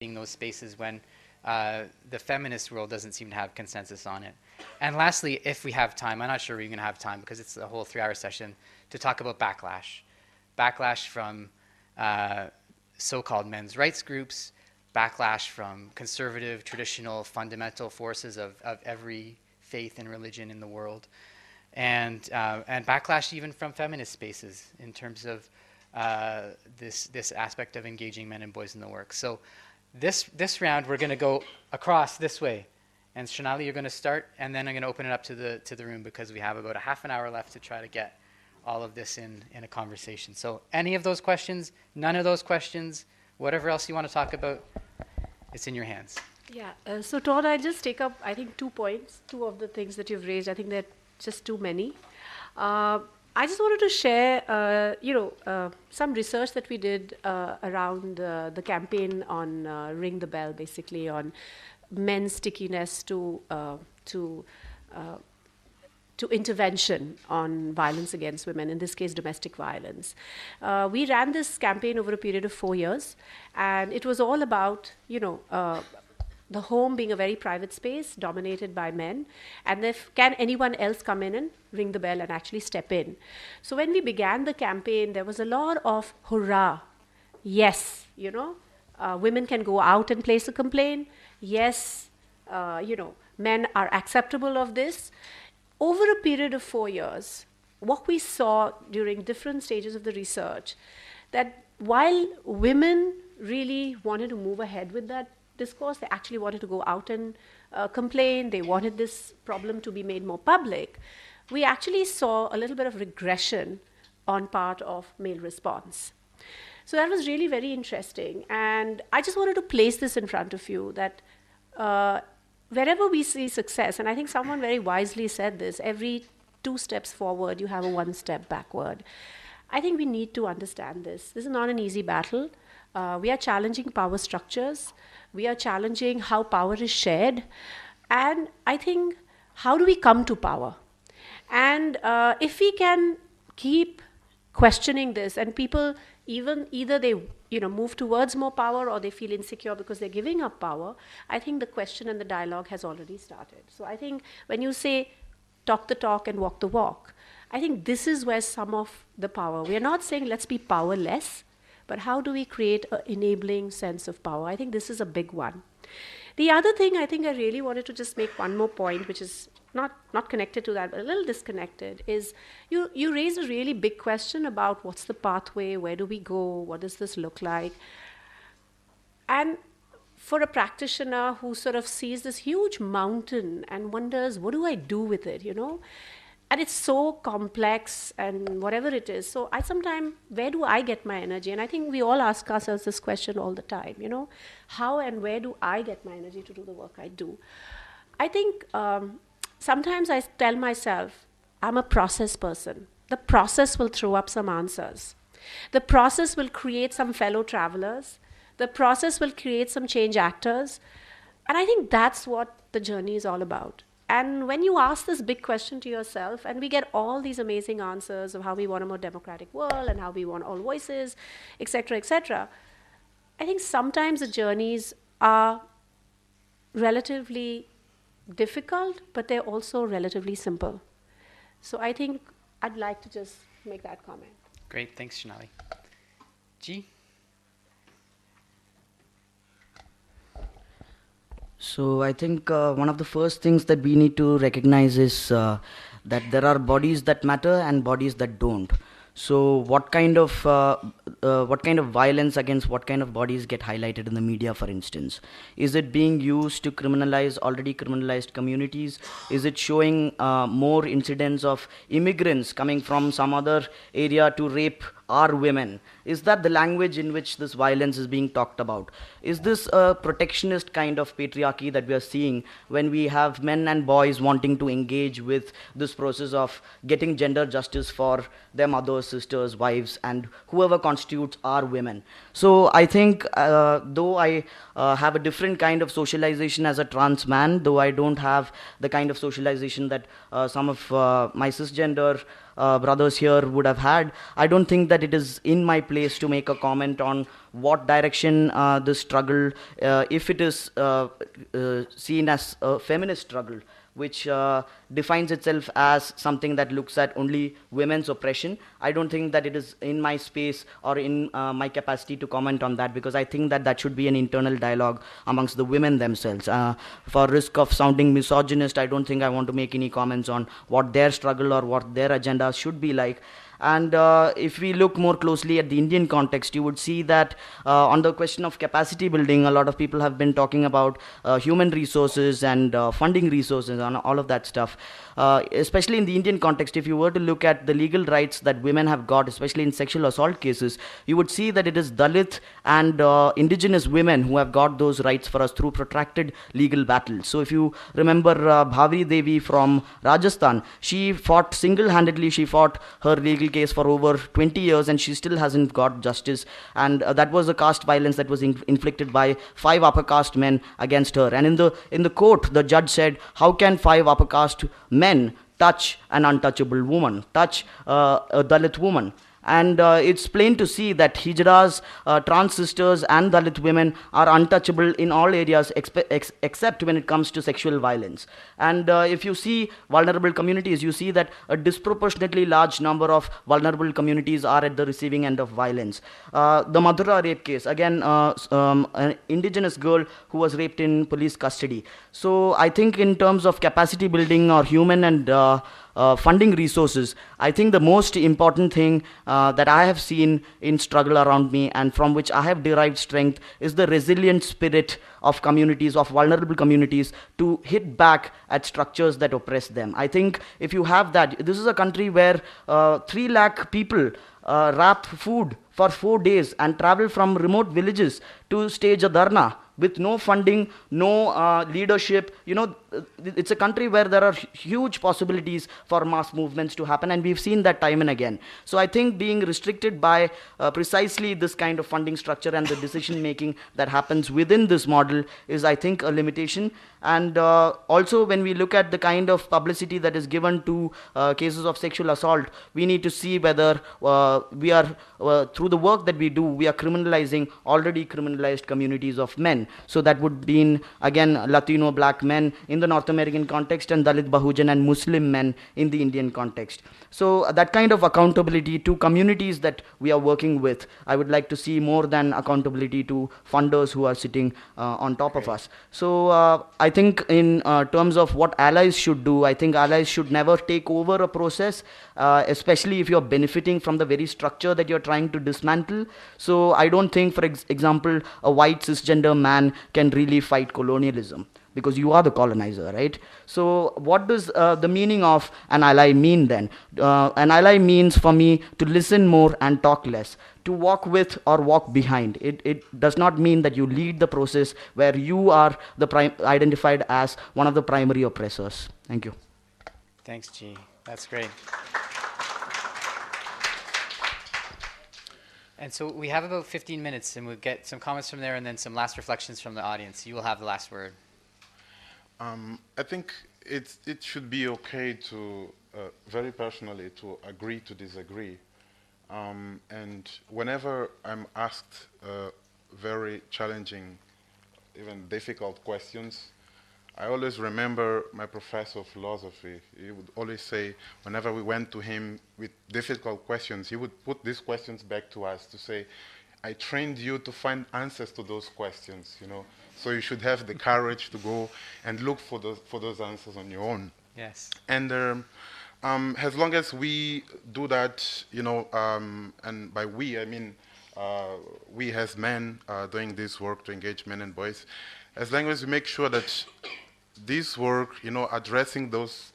those spaces when the feminist world doesn't seem to have consensus on it. And lastly, if we have time, I'm not sure we're going to have time because it's a whole 3-hour session, to talk about backlash. Backlash from so-called men's rights groups, backlash from conservative, traditional, fundamental forces of every faith and religion in the world, and backlash even from feminist spaces in terms of this aspect of engaging men and boys in the work. So this round we're going to go across this way, and Shonali, you're going to start, and then I'm going to open it up to the room because we have about a half an hour left to try to get all of this in a conversation. So any of those questions, none of those questions, whatever else you want to talk about, it's in your hands. Yeah, so Todd, I just take up, I think, 2 points, 2 of the things that you've raised. I think they're just too many. I just wanted to share, some research that we did around the campaign on Ring the Bell, basically on men's stickiness to intervention on violence against women, in this case domestic violence. We ran this campaign over a period of 4 years, and it was all about, the home being a very private space dominated by men, and can anyone else come in and ring the bell and actually step in. So when we began the campaign, there was a lot of hurrah, yes, women can go out and place a complaint, yes, men are acceptable of this. Over a period of 4 years, what we saw during different stages of the research, that while women really wanted to move ahead with that discourse, they actually wanted to go out and complain, they wanted this problem to be made more public, we actually saw a little bit of regression on part of male response. So that was really very interesting. And I just wanted to place this in front of you, that wherever we see success, and I think someone very wisely said this, every 2 steps forward, you have a 1 step backward. I think we need to understand this. This is not an easy battle. We are challenging power structures. We are challenging how power is shared. And I think, how do we come to power? And if we can keep questioning this, and people either they move towards more power, or they feel insecure because they're giving up power, I think the question and the dialogue has already started. So I think when you say talk the talk and walk the walk, I think this is where some of the power, we are not saying let's be powerless, but how do we create an enabling sense of power? I think this is a big one. The other thing, I think I really wanted to just make one more point, which is not connected to that, but a little disconnected, is you raise a really big question about what's the pathway, where do we go, what does this look like? And for a practitioner who sort of sees this huge mountain and wonders, what do I do with it, And it's so complex and whatever it is. So I sometimes, where do I get my energy? And I think we all ask ourselves this question all the time, How and where do I get my energy to do the work I do? I think sometimes I tell myself, I'm a process person. The process will throw up some answers. The process will create some fellow travelers. The process will create some change actors. And I think that's what the journey is all about. And when you ask this big question to yourself, and we get all these amazing answers of how we want a more democratic world and how we want all voices, etc., I think sometimes the journeys are relatively difficult, but they're also relatively simple. So I think I'd like to just make that comment. Great, thanks, Shonali. G? So I think one of the first things that we need to recognize is that there are bodies that matter and bodies that don't. So what kind of violence against what kind of bodies get highlighted in the media, for instance? Is it being used to criminalize already criminalized communities? Is it showing more incidents of immigrants coming from some other area to rape our women? Is that the language in which this violence is being talked about? Is this a protectionist kind of patriarchy that we are seeing when we have men and boys wanting to engage with this process of getting gender justice for their mothers, sisters, wives, and whoever constitutes our women? So I think though I have a different kind of socialization as a trans man, though I don't have the kind of socialization that some of my cisgender brothers here would have had, I don't think that it is in my place to make a comment on what direction this struggle, if it is seen as a feminist struggle, which defines itself as something that looks at only women's oppression. I don't think that it is in my space or in my capacity to comment on that, because I think that that should be an internal dialogue amongst the women themselves. For risk of sounding misogynist, I don't think I want to make any comments on what their struggle or what their agenda should be like. And if we look more closely at the Indian context, you would see that on the question of capacity building, a lot of people have been talking about human resources and funding resources and all of that stuff. Especially in the Indian context, if you were to look at the legal rights that women have got, especially in sexual assault cases, you would see that it is Dalit and indigenous women who have got those rights for us through protracted legal battles. So if you remember Bhavi Devi from Rajasthan, she fought single-handedly, she fought her legal case for over 20 years and she still hasn't got justice. And that was a caste violence that was inflicted by 5 upper caste men against her. And in the court, the judge said, how can 5 upper caste men touch an untouchable woman, touch a Dalit woman? And it's plain to see that Hijras, trans sisters and Dalit women are untouchable in all areas except when it comes to sexual violence. And if you see vulnerable communities, you see that a disproportionately large number of vulnerable communities are at the receiving end of violence. The Madhura rape case, again, an indigenous girl who was raped in police custody. So I think in terms of capacity building or human and funding resources, I think the most important thing that I have seen in struggle around me and from which I have derived strength is the resilient spirit of communities, of vulnerable communities, to hit back at structures that oppress them. I think if you have that, this is a country where 3 lakh people wrap food for 4 days and travel from remote villages to stage a dharna with no funding, no leadership. You know, it's a country where there are huge possibilities for mass movements to happen, and we've seen that time and again. So I think being restricted by precisely this kind of funding structure and the decision making that happens within this model is, I think, a limitation. And also, when we look at the kind of publicity that is given to cases of sexual assault, we need to see whether we are, through the work that we do, we are criminalizing already criminalized communities of men. So that would mean, again, Latino black men in the North American context and Dalit Bahujan and Muslim men in the Indian context. So that kind of accountability to communities that we are working with, I would like to see more than accountability to funders who are sitting on top of us. So I think in terms of what allies should do, I think allies should never take over a process, especially if you're benefiting from the very structure that you're trying to dismantle. So I don't think, for example, a white cisgender man can really fight colonialism, because you are the colonizer, right? So what does the meaning of an ally mean then? An ally means for me to listen more and talk less, to walk with or walk behind. It does not mean that you lead the process where you are identified as one of the primary oppressors. Thank you. Thanks, G. That's great. And so we have about 15 minutes, and we'll get some comments from there and then some last reflections from the audience. You will have the last word. I think it should be okay to, very personally, to agree to disagree. And whenever I'm asked very challenging, even difficult questions, I always remember my professor of philosophy. He would always say, whenever we went to him with difficult questions, he would put these questions back to us to say, I trained you to find answers to those questions, you know. So you should have the courage to go and look for those answers on your own. Yes. And as long as we do that, you know, and by we, I mean we as men doing this work to engage men and boys, as long as we make sure that this work, you know, addressing those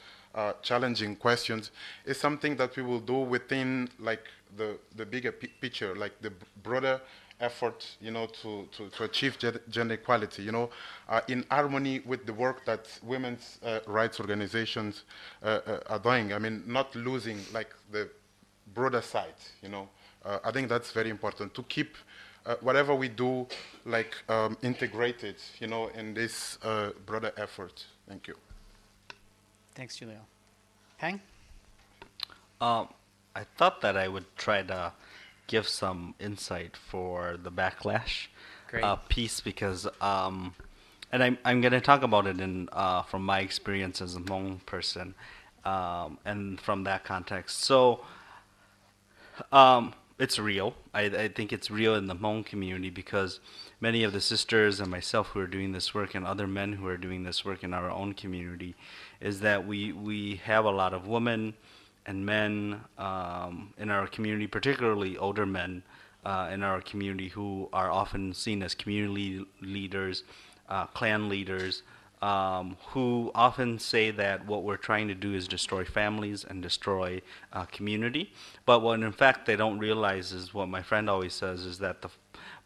challenging questions is something that we will do within, like, the bigger picture, like the broader effort, you know, to achieve gender equality, you know, in harmony with the work that women's rights organizations are doing. I mean, not losing, like, the broader side, you know. I think that's very important to keep whatever we do, like, integrated, you know, in this broader effort. Thank you. Thanks, Julio. Peng? Um, I thought that I would try to give some insight for the backlash Great. piece because, and I'm going to talk about it in from my experience as a Hmong person, and from that context. So, it's real. I think it's real in the Hmong community because many of the sisters and myself who are doing this work and other men who are doing this work in our own community is that we have a lot of women and men in our community, particularly older men in our community who are often seen as community leaders, clan leaders, who often say that what we're trying to do is destroy families and destroy community. But what in fact they don't realize is what my friend always says is that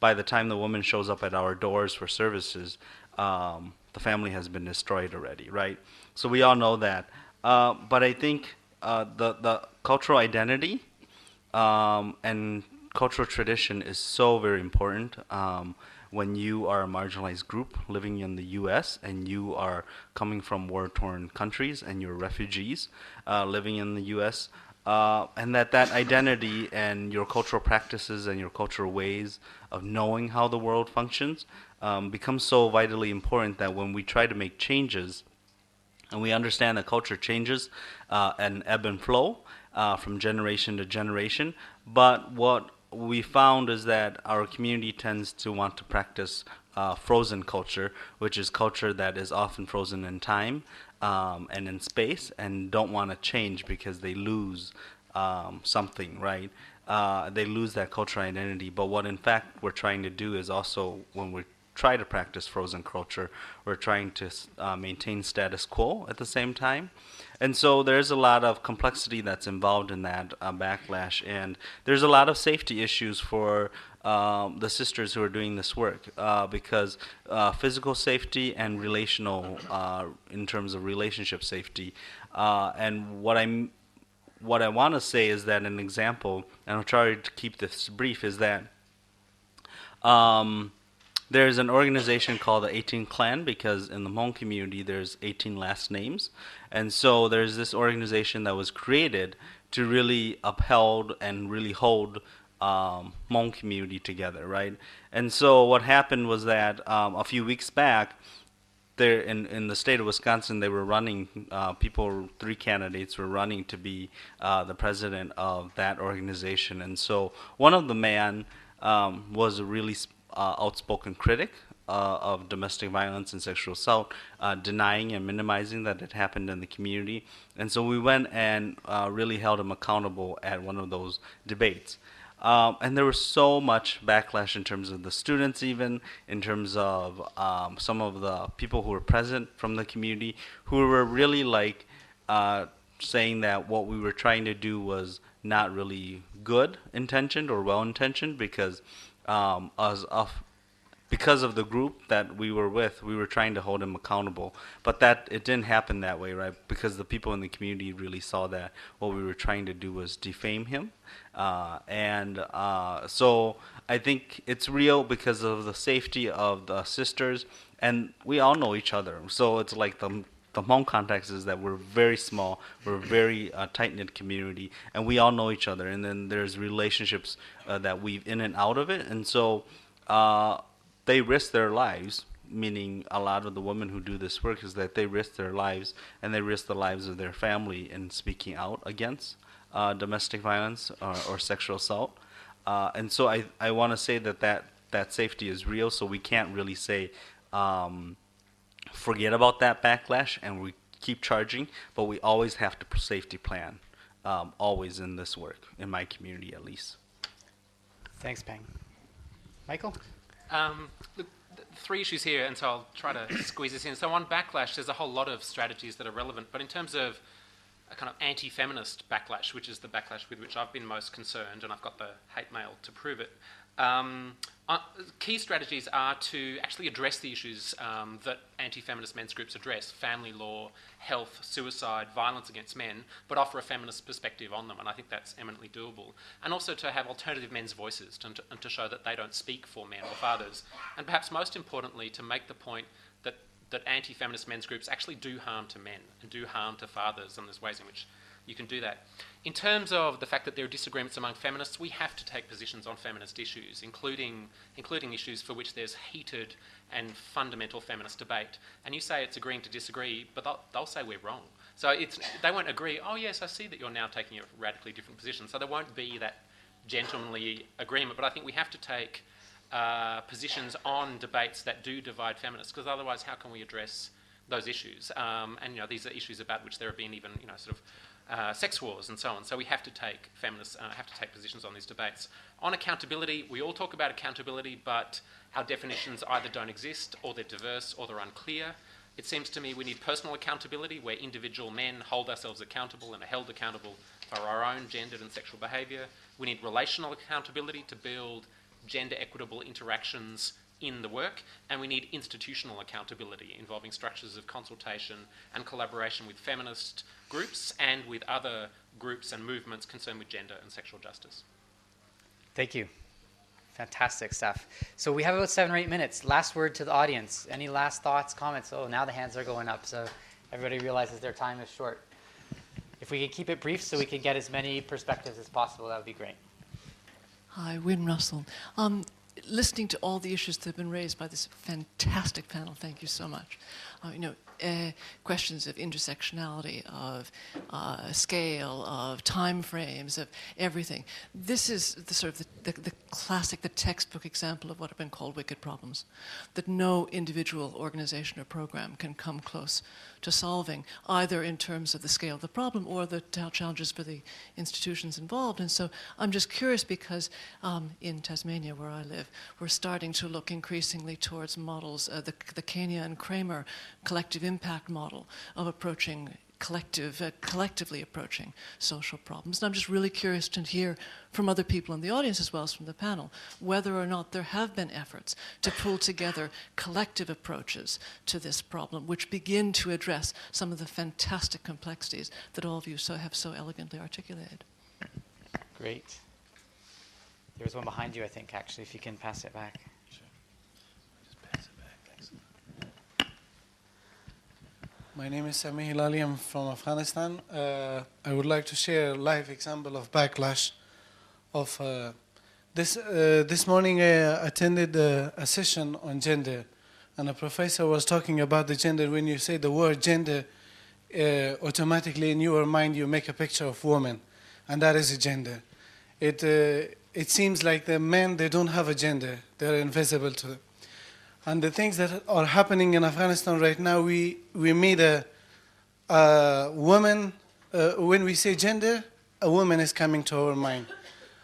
by the time the woman shows up at our doors for services, the family has been destroyed already, right? So we all know that. But I think the cultural identity and cultural tradition is so very important when you are a marginalized group living in the U.S. and you are coming from war-torn countries and you're refugees living in the U.S. And that identity and your cultural practices and your cultural ways of knowing how the world functions becomes so vitally important that when we try to make changes, and we understand that culture changes and ebb and flow from generation to generation. But what we found is that our community tends to want to practice frozen culture, which is culture that is often frozen in time and in space, and don't want to change because they lose something, right? They lose that cultural identity. But what in fact we're trying to do is also when we try to practice frozen culture, we're trying to maintain status quo at the same time. And so there's a lot of complexity that's involved in that backlash, and there's a lot of safety issues for the sisters who are doing this work because physical safety and relational, in terms of relationship safety, and what I want to say is that an example, and I'll try to keep this brief, is that um, there's an organization called the 18 Clan because in the Hmong community there's 18 last names. And so there's this organization that was created to really upheld and really hold Hmong community together, right? And so what happened was that a few weeks back, there in the state of Wisconsin, they were running people. Three candidates were running to be the president of that organization, and so one of the man was a really outspoken critic of domestic violence and sexual assault, denying and minimizing that it happened in the community. And so we went and really held him accountable at one of those debates. And there was so much backlash in terms of the students, even in terms of some of the people who were present from the community, who were really like saying that what we were trying to do was not really good intentioned or well intentioned because because of the group that we were with, we were trying to hold him accountable. But that it didn't happen that way, right? Because the people in the community really saw that what we were trying to do was defame him. So I think it's real because of the safety of the sisters, and we all know each other. So it's like the Hmong context is that we're very small, we're a very tight-knit community, and we all know each other. And then there's relationships that weave in and out of it. And so they risk their lives, meaning a lot of the women who do this work is that they risk their lives and they risk the lives of their family in speaking out against domestic violence or sexual assault. And so I want to say that safety is real, so we can't really say forget about that backlash and we keep charging, but we always have to safety plan, always in this work, in my community at least. Thanks, Peng. Michael? Look, three issues here, and so I'll try to squeeze this in. So on backlash, there's a whole lot of strategies that are relevant, but in terms of a kind of anti-feminist backlash, which is the backlash with which I've been most concerned, and I've got the hate mail to prove it, key strategies are to actually address the issues that anti-feminist men's groups address: family law, health, suicide, violence against men, but offer a feminist perspective on them, and I think that's eminently doable. And also to have alternative men's voices and to show that they don't speak for men or fathers. And perhaps most importantly, to make the point that anti-feminist men's groups actually do harm to men and do harm to fathers, and there's ways in which you can do that. In terms of the fact that there are disagreements among feminists, we have to take positions on feminist issues, including issues for which there's heated and fundamental feminist debate. And you say it's agreeing to disagree, but they'll say we're wrong. So they won't agree, oh yes, I see that you're now taking a radically different position. So there won't be that gentlemanly agreement. But I think we have to take positions on debates that do divide feminists, because otherwise how can we address those issues? And these are issues about which there have been even sort of sex wars and so on. So we have to take feminists have to take positions on these debates. On accountability, we all talk about accountability, but our definitions either don't exist, or they're diverse, or they're unclear. It seems to me we need personal accountability, where individual men hold ourselves accountable and are held accountable for our own gendered and sexual behaviour. We need relational accountability to build gender equitable interactions in the work, and we need institutional accountability involving structures of consultation and collaboration with feminist groups and with other groups and movements concerned with gender and sexual justice. Thank you. Fantastic stuff. So we have about 7 or 8 minutes. Last word to the audience. Any last thoughts, comments? Oh, now the hands are going up, so everybody realizes their time is short. If we could keep it brief so we can get as many perspectives as possible, that would be great. Hi, Wynne Russell. Listening to all the issues that have been raised by this fantastic panel, thank you so much. Questions of intersectionality, of scale, of time frames, of everything. This is the sort of the classic, the textbook example of what have been called wicked problems, that no individual organization or program can come close to solving, either in terms of the scale of the problem or the challenges for the institutions involved. And so I'm just curious because in Tasmania, where I live, we're starting to look increasingly towards models, the Kenya and Kramer collective impact model of approaching collectively approaching social problems. And I'm just really curious to hear from other people in the audience as well as from the panel whether or not there have been efforts to pull together collective approaches to this problem which begin to address some of the fantastic complexities that all of you have so elegantly articulated. Great. There's one behind you, I think, actually, if you can pass it back. My name is Sami Hilali. I'm from Afghanistan. I would like to share a live example of backlash. This morning I attended a session on gender, and a professor was talking about the gender. When you say the word gender, automatically in your mind you make a picture of woman, and that is a gender. It seems like the men, they don't have a gender. They're invisible to them. And the things that are happening in Afghanistan right now, we made a woman, when we say gender, a woman is coming to our mind.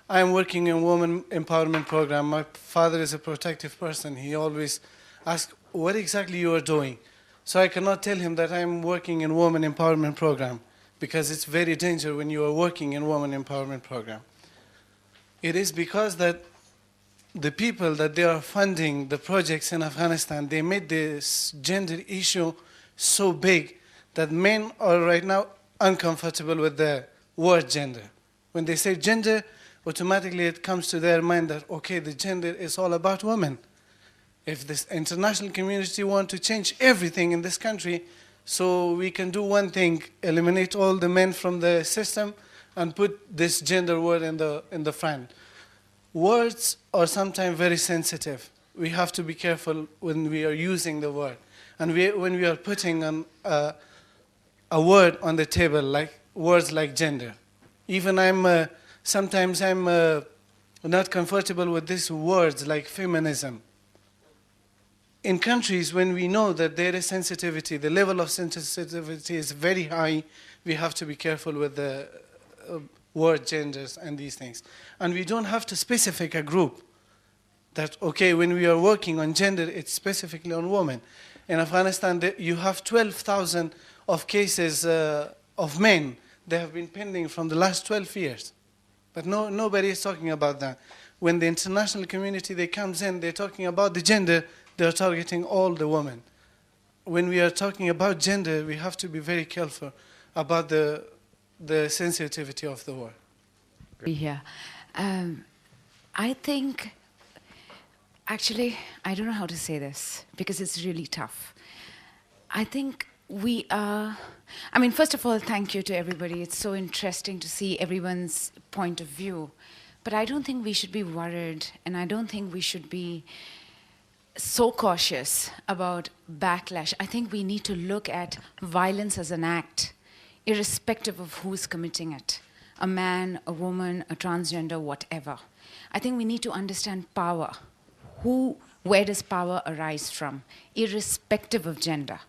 I'm working in women empowerment program. My father is a protective person. He always asks, what exactly you are doing? So I cannot tell him that I'm working in women empowerment program, because it's very dangerous when you are working in women empowerment program. It is because that the people that they are funding the projects in Afghanistan, they made this gender issue so big that men are right now uncomfortable with the word gender. When they say gender, automatically it comes to their mind that, okay, the gender is all about women. If this international community want to change everything in this country, so we can do one thing, eliminate all the men from the system and put this gender word in the front. Words are sometimes very sensitive. We have to be careful when we are using the word. And when we are putting a word on the table, like words like gender. Even sometimes I'm not comfortable with these words like feminism. In countries when we know that there is sensitivity, the level of sensitivity is very high, we have to be careful with the word genders and these things. And we don't have to specify a group that, okay, when we are working on gender, it's specifically on women. In Afghanistan, you have 12,000 of cases of men that have been pending from the last 12 years. But nobody is talking about that. When the international community, they comes in, they're talking about the gender, they're targeting all the women. When we are talking about gender, we have to be very careful about the sensitivity of the word. Yeah. I think, actually, I don't know how to say this because it's really tough. I think I mean, first of all, thank you to everybody. It's so interesting to see everyone's point of view. But I don't think we should be worried, and I don't think we should be so cautious about backlash. I think we need to look at violence as an act, irrespective of who's committing it, a man, a woman, a transgender, whatever. I think we need to understand power. Where does power arise from, irrespective of gender?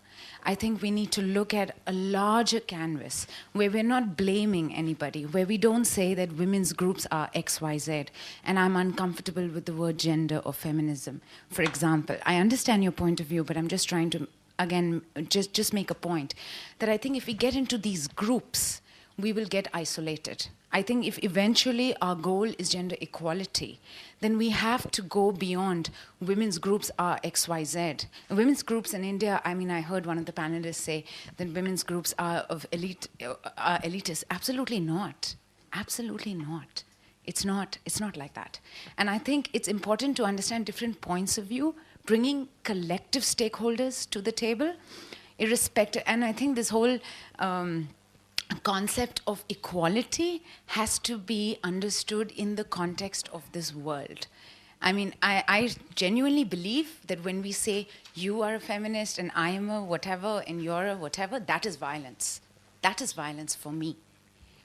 I think we need to look at a larger canvas where we're not blaming anybody, where we don't say that women's groups are X, Y, Z, and I'm uncomfortable with the word gender or feminism. For example, I understand your point of view, but I'm just trying to, again, just make a point that I think if we get into these groups, we will get isolated. I think if eventually our goal is gender equality, then we have to go beyond women's groups are XYZ. Women's groups in India, I mean, I heard one of the panelists say that women's groups are of elitist. Absolutely not. Absolutely not. It's not like that. And I think it's important to understand different points of view, bringing collective stakeholders to the table, irrespective. And I think this whole concept of equality has to be understood in the context of this world. I mean, I genuinely believe that when we say you are a feminist and I am a whatever and you're a whatever, that is violence. That is violence for me.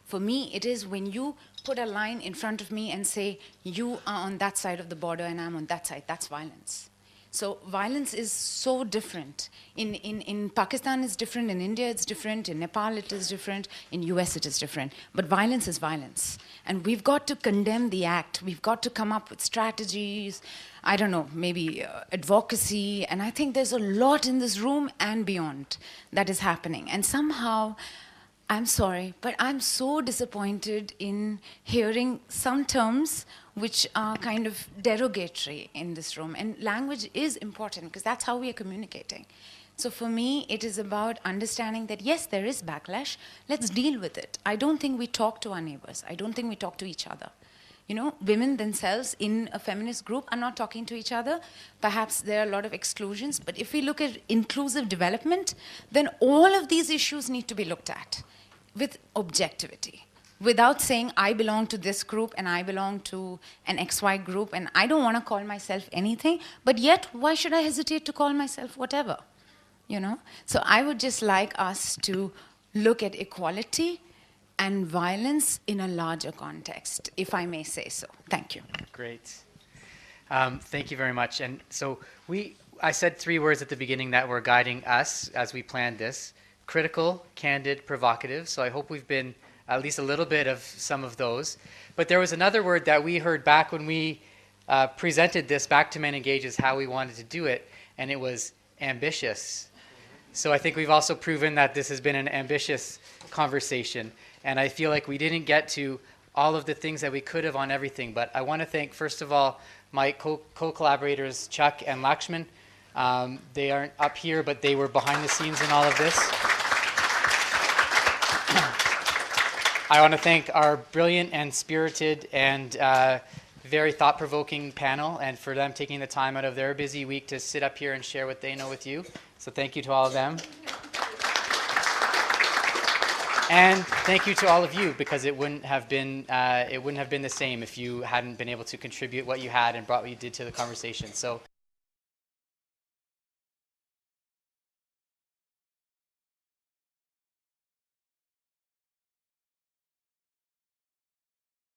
For me, it is when you put a line in front of me and say you are on that side of the border and I'm on that side, that's violence. So violence is so different. In Pakistan it's different, in India it's different, in Nepal it is different, in US it is different. But violence is violence. And we've got to condemn the act. We've got to come up with strategies, I don't know, maybe advocacy. And I think there's a lot in this room and beyond that is happening. And somehow, I'm sorry, but I'm so disappointed in hearing some terms which are kind of derogatory in this room. And language is important because that's how we are communicating. So for me, it is about understanding that, yes, there is backlash. Let's deal with it. I don't think we talk to our neighbors. I don't think we talk to each other. You know, women themselves in a feminist group are not talking to each other. Perhaps there are a lot of exclusions. But if we look at inclusive development, then all of these issues need to be looked at with objectivity, without saying I belong to this group and I belong to an XY group and I don't want to call myself anything, but yet why should I hesitate to call myself whatever? You know? So I would just like us to look at equality and violence in a larger context, if I may say so. Thank you. Great. Thank you very much. And so I said 3 words at the beginning that were guiding us as we planned this: critical, candid, provocative. So I hope we've been at least a little bit of some of those. But there was another word that we heard back when we presented this back to Men Engages, how we wanted to do it, and it was ambitious. So I think we've also proven that this has been an ambitious conversation. And I feel like we didn't get to all of the things that we could have on everything. But I want to thank, first of all, my co-collaborators, Chuck and Lakshman. They aren't up here, but they were behind the scenes in all of this. I want to thank our brilliant and spirited and very thought-provoking panel, and for them taking the time out of their busy week to sit up here and share what they know with you. So thank you to all of them. And thank you to all of you, because it wouldn't have been the same if you hadn't been able to contribute what you had and brought what you did to the conversation. So